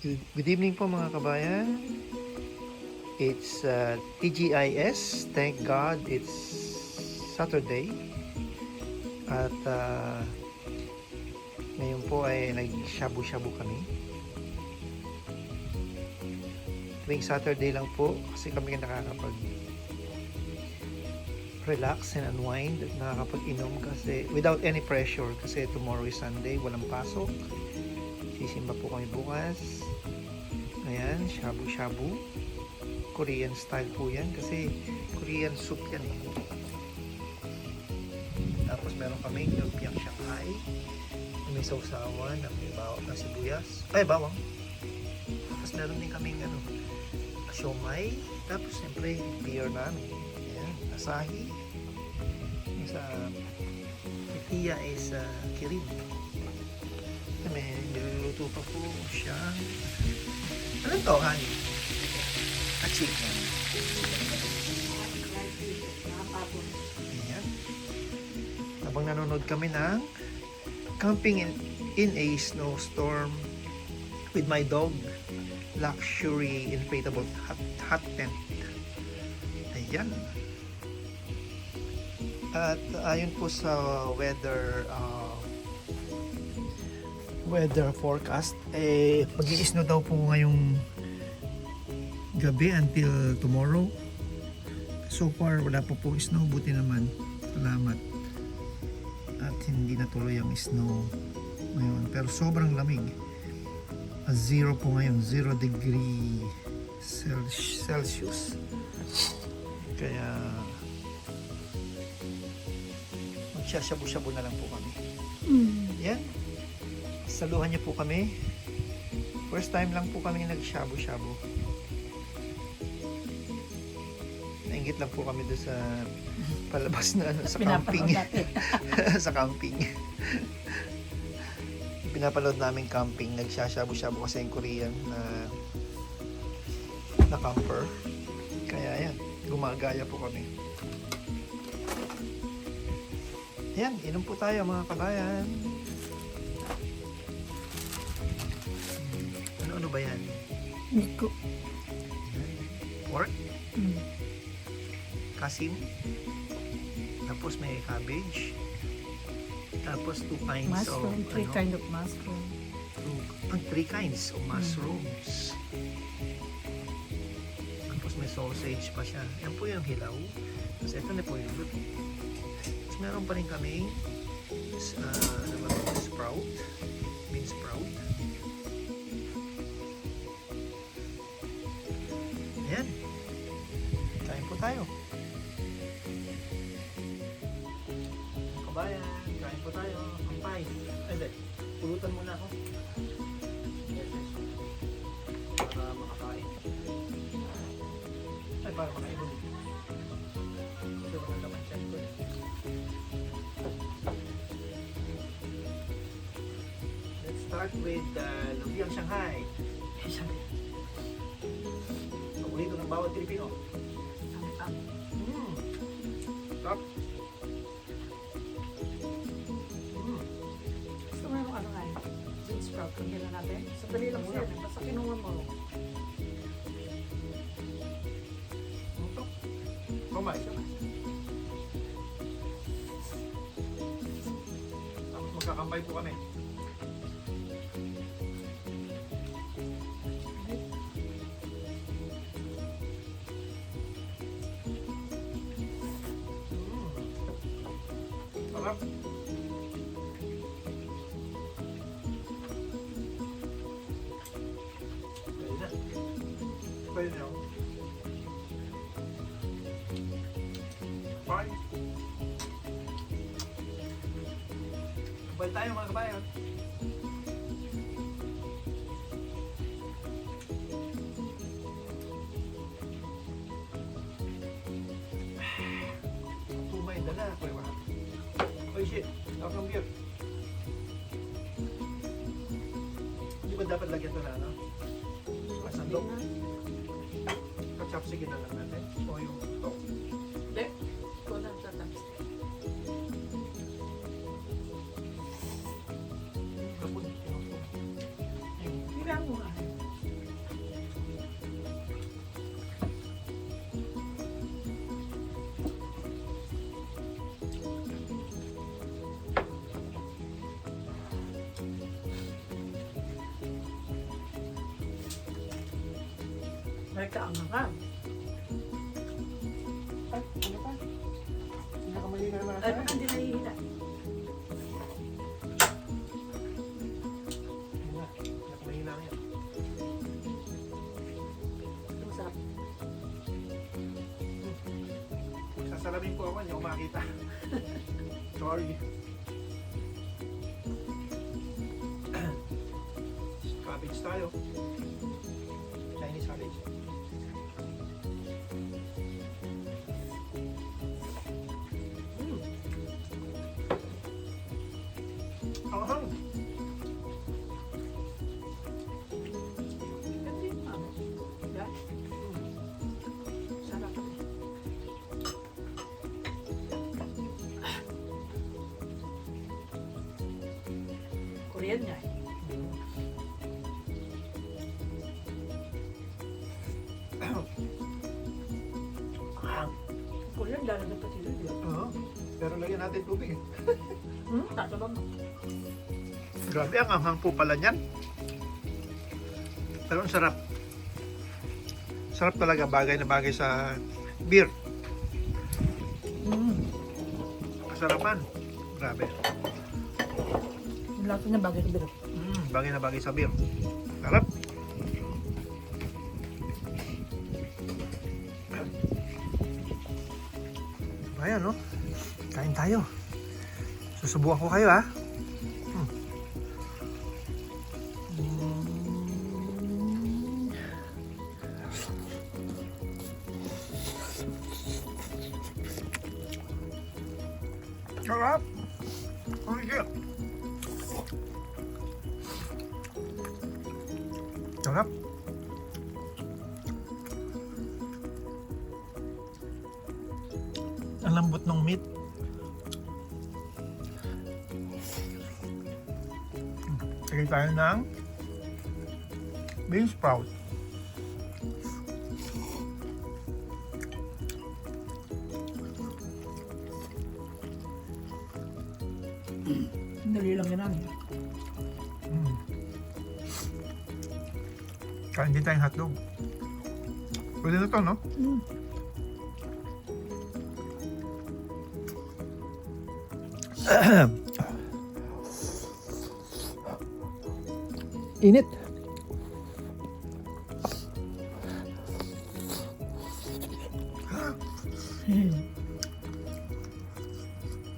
Good evening po mga kabayan. It's TGIS. Thank God it's Saturday. At ngayon po ay nag-shabu-shabu kami. Tuwing Saturday lang po kasi kami nakakapag-relax and unwind at nakakapag-inom kasi without any pressure kasi tomorrow is Sunday, walang pasok. Sisimba po kami bukas. Ayan, shabu-shabu. Korean style po yan kasi Korean soup yan eh. Tapos meron kami lumpiang Shanghai. May sausawan, may bawang na sibuyas. Ay, bawang. Tapos meron din kaming siomay. Tapos siyempre beer namin. Ayan, Asahi. Yung sa Tia is Kirin. May niluluto pa po siya. Ano to, honey? Chicken. Ayan. Habang nanonood kami ng camping in a snowstorm with my dog, luxury inflatable hot tent. Ayan. At ayon po sa weather forecast, mag-i-snow daw po ngayong gabi until tomorrow. So far wala pa po snow, buti naman, salamat. At hindi natuloy ang snow ngayon, pero sobrang lamig. Zero po ngayon, 0 degree Celsius. Kaya magsashabu-shabu na lang po kami. Yan, saluhan niyo po kami. First time lang po kami nag-shabu-shabu. Nainggit lang po kami doon sa palabas na sa camping. Sa camping. Pinapanood namin camping, nagsashabu-shabu kasi yung Korean na camper. Kaya yan, gumagaya po kami. Yan, inom po tayo mga kabayan. Ano ba yan? Miko. Pork? Kasim. Tapos may cabbage. Tapos 2 kinds Mushroom, of 3 kind of mushroom. 3 kinds of mushrooms. Tapos may sausage pa siya. Yan po yung hilaw. Tapos ito na po yung luto. Tapos meron pa rin kami sprout. Bean sprout. Ayan. Kain po tayo. Kabayan, kain po tayo. Kampay. Ay, hindi. Pulutan muna ako. Para makakain. Ay, para makain mo. Ito mga laman dyan ko. Let's start with lumpiang Shanghai. Paborito ng bawat Pilipino. Stop. Gusto mo yung ano nga yun? Bean sprout, kung gila natin. Sandali lang siya, basta kinuha mo. Ito. Kumay siya. Tapos magkakambay po kami. Sarap. Pwede na. Fine. Kapal tayo mga kabayan. Tumay dala. Oy shit, tawag ng beer. Hindi ba dapat lagyan ito na ano? Masandok? Chopstick na lang natin. O yung ito. Hindi. Ikaw lang tatapos. Kapag Hiram mo nga. May kaangangan. Ay, ano pa? Pinakamahina naman Ay, sa hindi nahihina. pinakamahina na yan. Masarap. Sasalamin po ako, hindi ako makita. Sorry. Cabbage tayo. Chinese cabbage. Ahang! Hindi, ma'am. Yeah. Sarap. Korean niya. Ahang! Korean, dalaga pa sila. Oo. Pero lagyan natin tubig. Tatabang. Grabe, ang anghang po pala niyan. Pero ang sarap. Sarap talaga, bagay na bagay sa beer. Kasarapan. Grabe. Yung lahat niya bagay sa biro. Bagay na bagay sa beer. Sarap. Ayan, no? Kain tayo. Susubukan ko kayo, ha? Sarap! Holy shit! Sarap! Ang lambot ng meat. Lagay tayo ng bean sprout. Dali lang yan namin. Kain din tayong hotdog. Pwede na to, no? Init.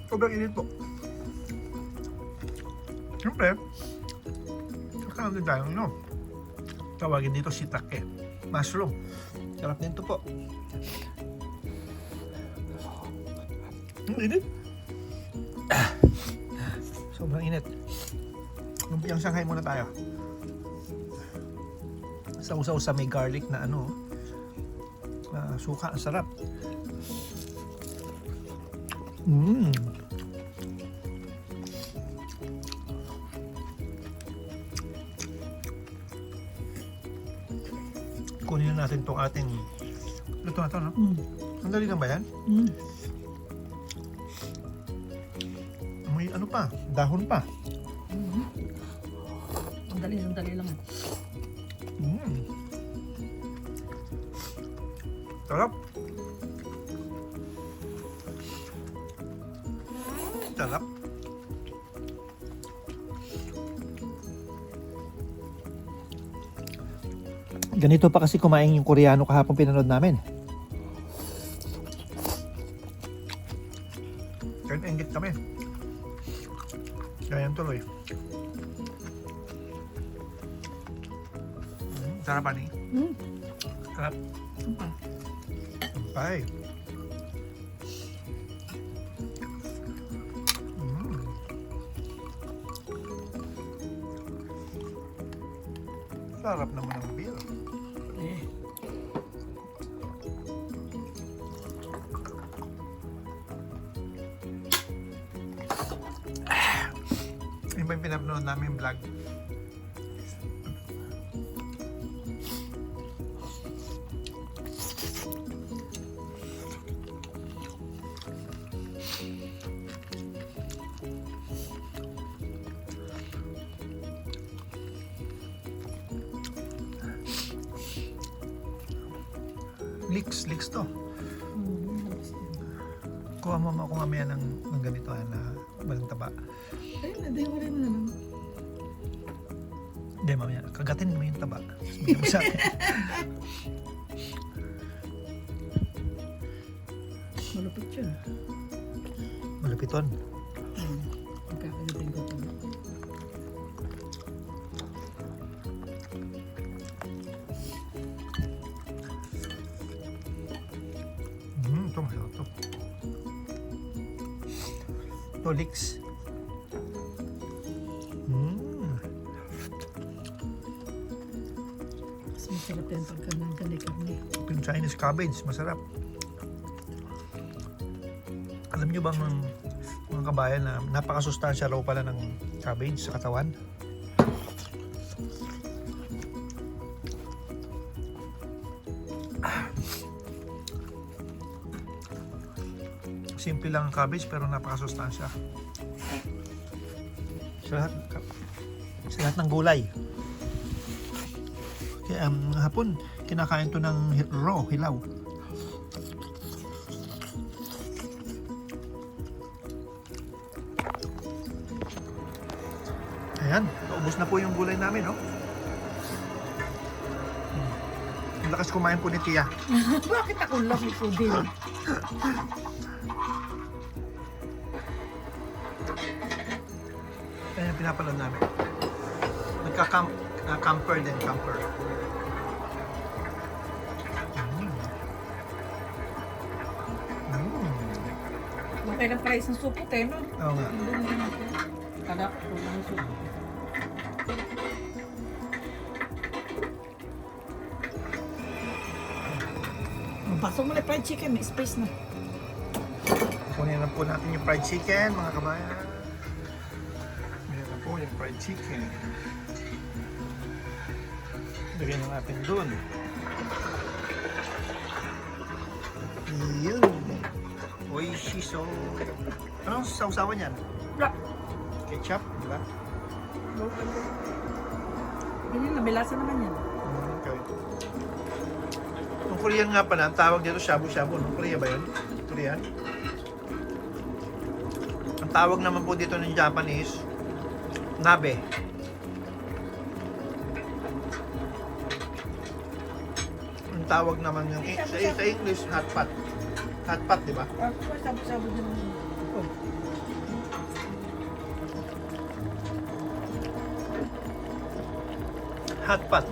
Sobrang init po. Siyempre, kakain din tayo, no? Tawagin dito shiitake. Mushroom. Sarap din to po. Init. Sobrang init. Lumpiang Shanghai muna tayo. Sausaw sa may garlic na ano, suka, ang sarap. Kunin na natin itong ating luto na ito, no? Sandali lang ba yan? May ano pa, dahon pa. Sandali lang. Sarap. Sarap. Ganito pa kasi kumain yung Koreano kahapon pinanood namin. Kaya nainggit kami. Kaya yan tuloy. Sarap ani. Sarap. Bye. Sarap naman ng beer. Yung ba yung pinapanood namin vlog? Leeks to. Kuha mo ako mamaya ng ganito na balang taba. Ayun na, di ko rin na. Hindi, mamaya. Kagatin mo yung taba. Bigyan mo sa akin. Malupit yun. Malupiton. Pagkakagatin ko ito. Ito masarap to. Ito, leeks. Mas masarap yan pagka nangkali-kali. Ito yung Chinese cabbage. Masarap. Alam nyo bang mga kabayan na napakasustansya raw pala ng cabbage sa katawan? Simple lang ang cabbage pero napakasustansya. Sa lahat ng gulay. Kaya hapon, kinakain to ng raw, hilaw. Ayan, naubos na po yung gulay namin, no? Ang lakas kumain po ni Tia. Bakit ako lang ito din? Ayan yung pinapanood namin. Nagka-camper din, camper. Matay ng price ng supot eh, no? Oo nga. Kada ko ng supot. Pasok mo na fried chicken, may space na. Kunin na po natin yung fried chicken, mga kabayan. Meron po yung fried chicken. Lagyan na natin dun. Yun. Oishiso. Anong sausawan yan? Black. Ketchup, di ba? Ganyan, nabilasan naman yan. Okay. Yung Korean nga pala, ang tawag dito shabu-shabu. No? Korea ba yun? Korean? Ang tawag naman po dito ng Japanese, nabe. Ang tawag naman yung sa English, hot pot. Hot pot, di ba? Sabi-sabi din naman. Hot pot.